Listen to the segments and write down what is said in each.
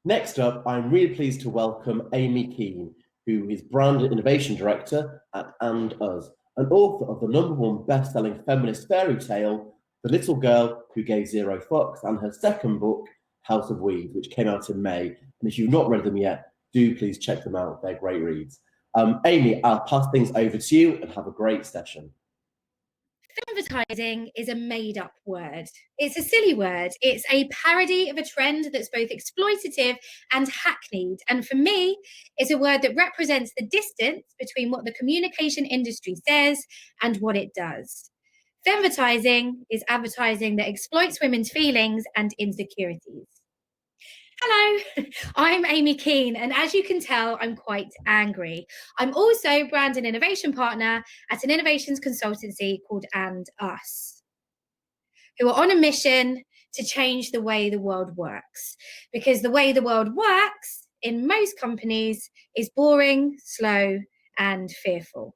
Next up, I'm really pleased to welcome Amy Kean, who is Brand and Innovation Director at And Us, an author of the #1 best-selling feminist fairy tale, The Little Girl Who Gave Zero Fucks, and her second book, House of Weeds, which came out in May. And if you've not read them yet, do please check them out. They're great reads. Amy, I'll pass things over to you and have a great session. Femvertising is a made-up word. It's a silly word. It's a parody of a trend that's both exploitative and hackneyed. And for me, it's a word that represents the distance between what the communication industry says and what it does. Femvertising is advertising that exploits women's feelings and insecurities. Hello, I'm Amy Kean, and as you can tell, I'm quite angry. I'm also brand and innovation partner at an innovations consultancy called And Us, who are on a mission to change the way the world works. Because the way the world works in most companies is boring, slow, and fearful.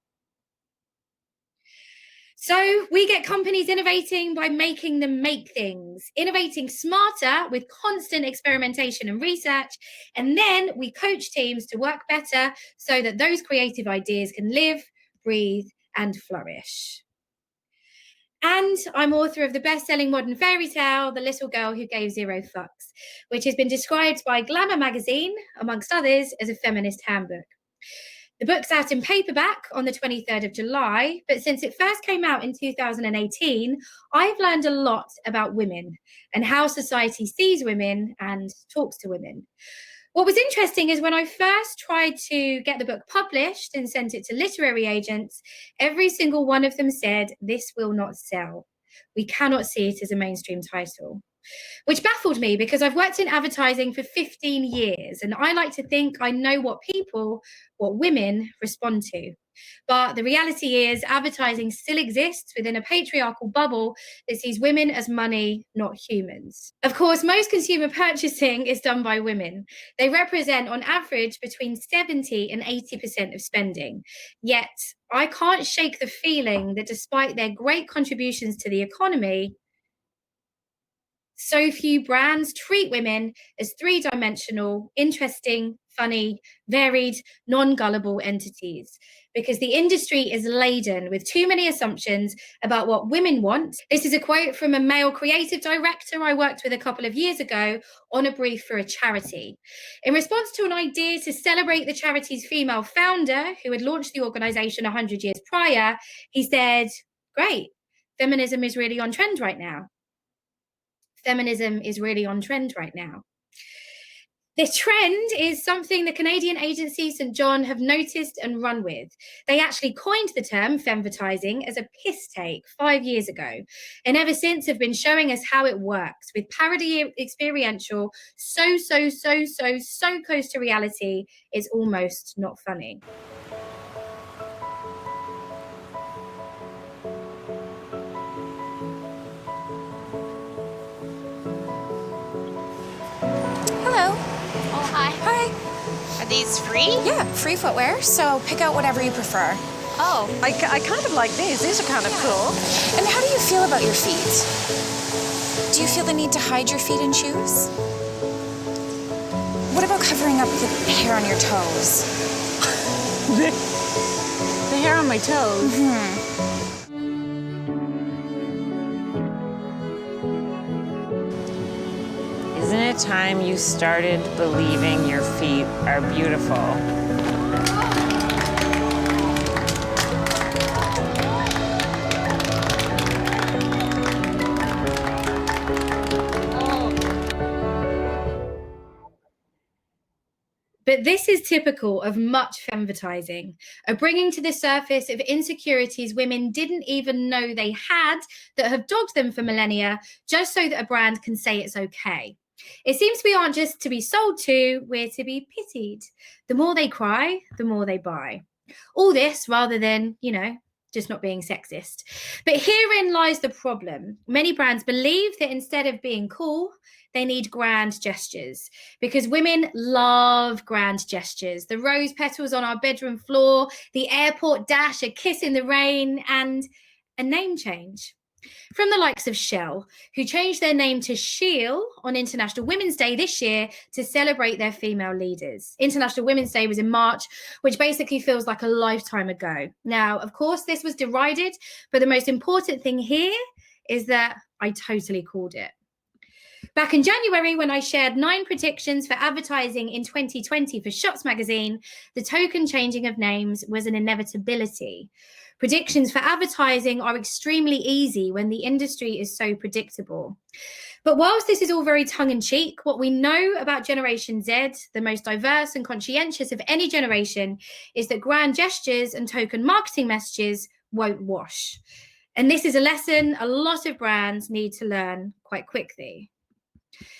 So we get companies innovating by making them make things, innovating smarter with constant experimentation and research. And then we coach teams to work better so that those creative ideas can live, breathe, and flourish. And I'm author of the best-selling modern fairy tale, The Little Girl Who Gave Zero Fucks, which has been described by Glamour magazine, amongst others, as a feminist handbook. The book's out in paperback on the 23rd of July, but since it first came out in 2018, I've learned a lot about women and how society sees women and talks to women. What was interesting is when I first tried to get the book published and sent it to literary agents, every single one of them said, "This will not sell. We cannot see it as a mainstream title." Which baffled me because I've worked in advertising for 15 years and I like to think I know what women respond to. But the reality is advertising still exists within a patriarchal bubble that sees women as money, not humans. Of course, most consumer purchasing is done by women. They represent on average between 70 and 80% of spending. Yet I can't shake the feeling that despite their great contributions to the economy, so few brands treat women as three-dimensional, interesting, funny, varied, non-gullible entities, because the industry is laden with too many assumptions about what women want. This is a quote from a male creative director I worked with a couple of years ago on a brief for a charity. In response to an idea to celebrate the charity's female founder, who had launched the organization 100 years prior, he said, "Great, feminism is really on trend right now." Feminism is really on trend right now. This trend is something the Canadian agency St. John have noticed and run with. They actually coined the term femvertising as a piss take 5 years ago, and ever since have been showing us how it works with parody experiential, so close to reality, it's almost not funny. Are these free? Yeah, free footwear, so pick out whatever you prefer. Oh. I kind of like these. These are kind of cool. And how do you feel about your feet? Do you feel the need to hide your feet in shoes? What about covering up the hair on your toes? The hair on my toes? Mm-hmm. Isn't it time you started believing your feet are beautiful? But this is typical of much femvertising, a bringing to the surface of insecurities women didn't even know they had that have dogged them for millennia, just so that a brand can say it's okay. It seems we aren't just to be sold to, we're to be pitied. The more they cry, the more they buy. All this rather than, just not being sexist. But herein lies the problem. Many brands believe that instead of being cool, they need grand gestures, because women love grand gestures. The rose petals on our bedroom floor, the airport dash, a kiss in the rain, and a name change. from the likes of Shell, who changed their name to Shield on International Women's Day this year to celebrate their female leaders. International Women's Day was in March, which basically feels like a lifetime ago. Now, of course, this was derided, but the most important thing here is that I totally called it. Back in January, when I shared 9 predictions for advertising in 2020 for Shots magazine, the token changing of names was an inevitability. Predictions for advertising are extremely easy when the industry is so predictable. But whilst this is all very tongue-in-cheek, what we know about Generation Z, the most diverse and conscientious of any generation, is that grand gestures and token marketing messages won't wash. And this is a lesson a lot of brands need to learn quite quickly.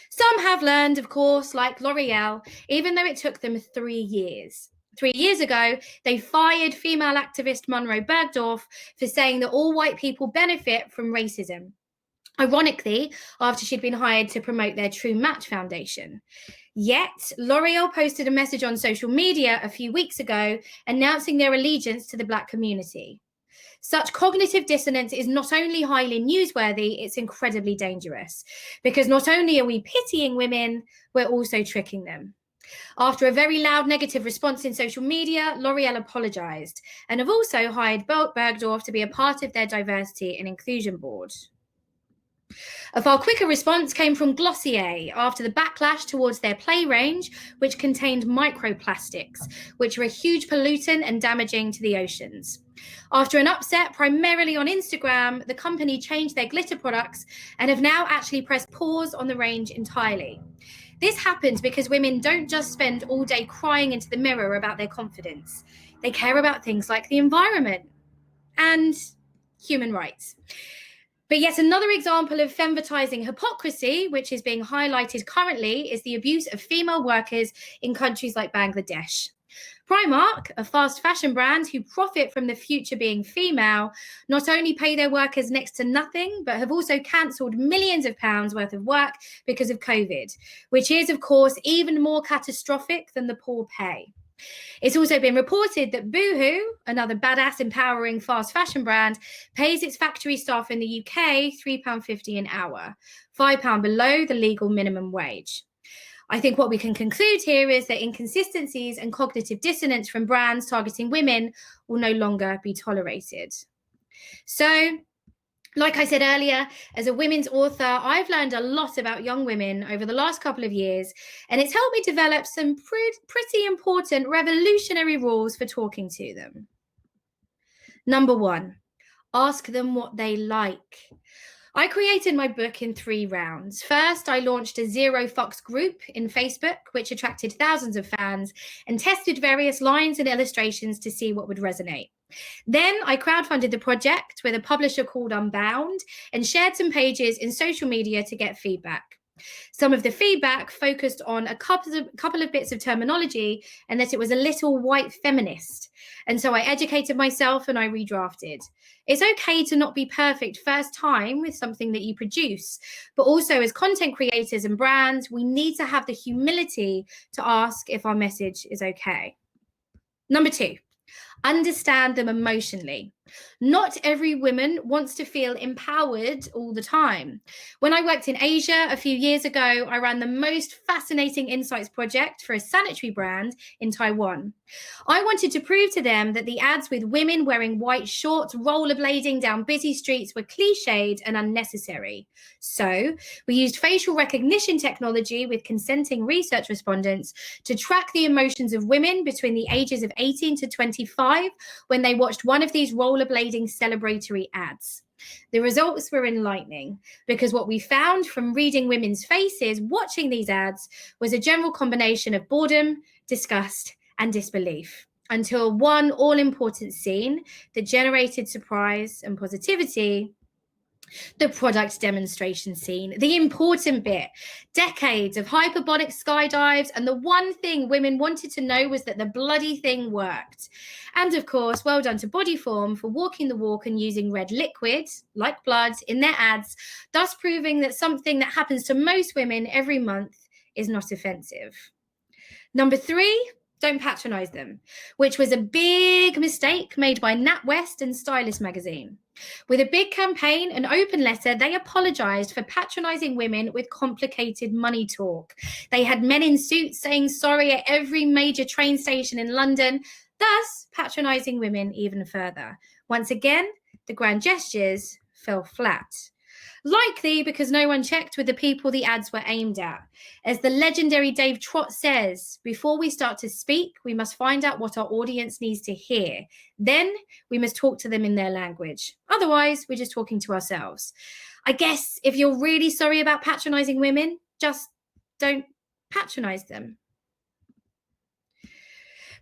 Some have learned, of course, like L'Oreal, even though it took them 3 years. 3 years ago, they fired female activist Monroe Bergdorf for saying that all white people benefit from racism. Ironically, after she'd been hired to promote their True Match Foundation. Yet, L'Oreal posted a message on social media a few weeks ago announcing their allegiance to the Black community. Such cognitive dissonance is not only highly newsworthy, it's incredibly dangerous, because not only are we pitying women, we're also tricking them. After a very loud negative response in social media, L'Oreal apologized and have also hired Bergdorf to be a part of their diversity and inclusion board. A far quicker response came from Glossier after the backlash towards their Play range, which contained microplastics, which are a huge pollutant and damaging to the oceans. After an upset primarily on Instagram, the company changed their glitter products and have now actually pressed pause on the range entirely. This happened because women don't just spend all day crying into the mirror about their confidence. They care about things like the environment and human rights. But yet another example of femvertising hypocrisy, which is being highlighted currently, is the abuse of female workers in countries like Bangladesh. Primark, a fast fashion brand who profit from the future being female, not only pay their workers next to nothing, but have also cancelled millions of pounds worth of work because of COVID, which is, of course, even more catastrophic than the poor pay. It's also been reported that Boohoo, another badass empowering fast fashion brand, pays its factory staff in the UK £3.50 an hour, £5 below the legal minimum wage. I think what we can conclude here is that inconsistencies and cognitive dissonance from brands targeting women will no longer be tolerated. So, like I said earlier, as a women's author, I've learned a lot about young women over the last couple of years, and it's helped me develop some pretty important revolutionary rules for talking to them. Number 1, ask them what they like. I created my book in 3 rounds. First, I launched a Zero Fucks group in Facebook, which attracted thousands of fans, and tested various lines and illustrations to see what would resonate. Then I crowdfunded the project with a publisher called Unbound and shared some pages in social media to get feedback. Some of the feedback focused on a couple of bits of terminology and that it was a little white feminist. And so I educated myself and I redrafted. It's okay to not be perfect first time with something that you produce, but also as content creators and brands, we need to have the humility to ask if our message is okay. Number 2. Understand them emotionally. Not every woman wants to feel empowered all the time. When I worked in Asia a few years ago, I ran the most fascinating insights project for a sanitary brand in Taiwan. I wanted to prove to them that the ads with women wearing white shorts rollerblading down busy streets were cliched and unnecessary. So we used facial recognition technology with consenting research respondents to track the emotions of women between the ages of 18 to 25 when they watched one of these rollerblading celebratory ads. The results were enlightening because what we found from reading women's faces watching these ads was a general combination of boredom, disgust, and disbelief, until one all-important scene that generated surprise and positivity. The product demonstration scene, the important bit, decades of hyperbolic skydives, and the one thing women wanted to know was that the bloody thing worked. And of course, well done to Bodyform for walking the walk and using red liquid, like blood, in their ads, thus proving that something that happens to most women every month is not offensive. Number 3, Don't patronize them, which was a big mistake made by NatWest and Stylist magazine. With a big campaign and open letter, they apologized for patronizing women with complicated money talk. They had men in suits saying sorry at every major train station in London, thus patronizing women even further. Once again, the grand gestures fell flat. Likely because no one checked with the people the ads were aimed at. As the legendary Dave Trott says, before we start to speak, we must find out what our audience needs to hear. Then we must talk to them in their language. Otherwise, we're just talking to ourselves. I guess if you're really sorry about patronizing women, just don't patronize them.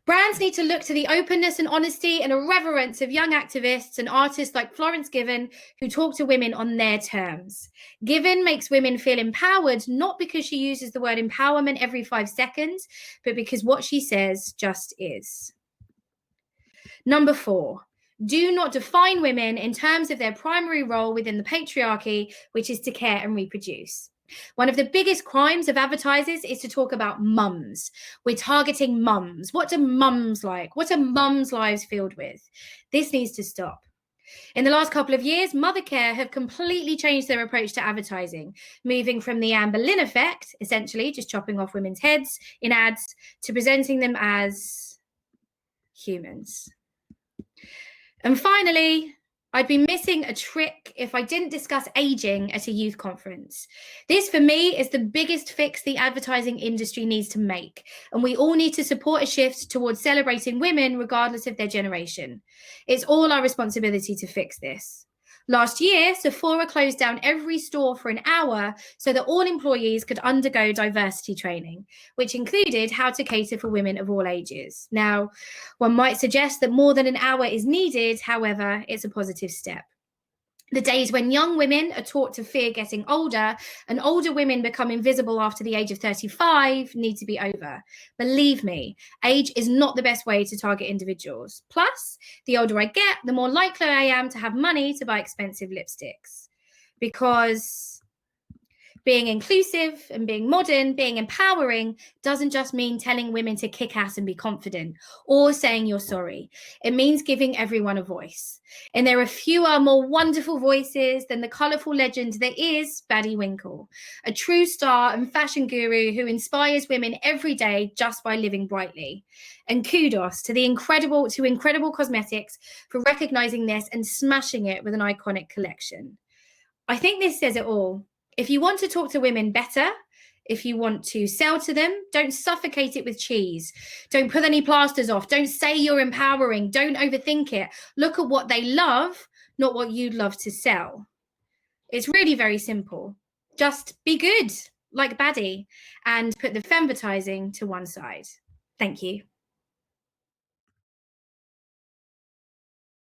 Brands need to look to the openness and honesty and irreverence of young activists and artists like Florence Given, who talk to women on their terms. Given makes women feel empowered, not because she uses the word empowerment every 5 seconds, but because what she says just is. Number 4, do not define women in terms of their primary role within the patriarchy, which is to care and reproduce. One of the biggest crimes of advertisers is to talk about mums. We're targeting mums. What do mums like? What are mums' lives filled with? This needs to stop. In the last couple of years, Mothercare have completely changed their approach to advertising, moving from the Anne Boleyn effect, essentially just chopping off women's heads in ads, to presenting them as humans. And finally, I'd be missing a trick if I didn't discuss aging at a youth conference. This, for me, is the biggest fix the advertising industry needs to make, and we all need to support a shift towards celebrating women regardless of their generation. It's all our responsibility to fix this. Last year, Sephora closed down every store for an hour so that all employees could undergo diversity training, which included how to cater for women of all ages. Now, one might suggest that more than an hour is needed, however, it's a positive step. The days when young women are taught to fear getting older and older women become invisible after the age of 35 need to be over. Believe me, age is not the best way to target individuals. Plus, the older I get, the more likely I am to have money to buy expensive lipsticks. Because being inclusive and being modern, being empowering, doesn't just mean telling women to kick ass and be confident or saying you're sorry. It means giving everyone a voice. And there are fewer, more wonderful voices than the colourful legend that is Baddie Winkle, a true star and fashion guru who inspires women every day just by living brightly. And kudos to Incredible Cosmetics for recognising this and smashing it with an iconic collection. I think this says it all. If you want to talk to women better, if you want to sell to them, don't suffocate it with cheese. Don't put any plasters off. Don't say you're empowering. Don't overthink it. Look at what they love, not what you'd love to sell. It's really very simple. Just be good, like Baddie, and put the femvertising to one side. Thank you.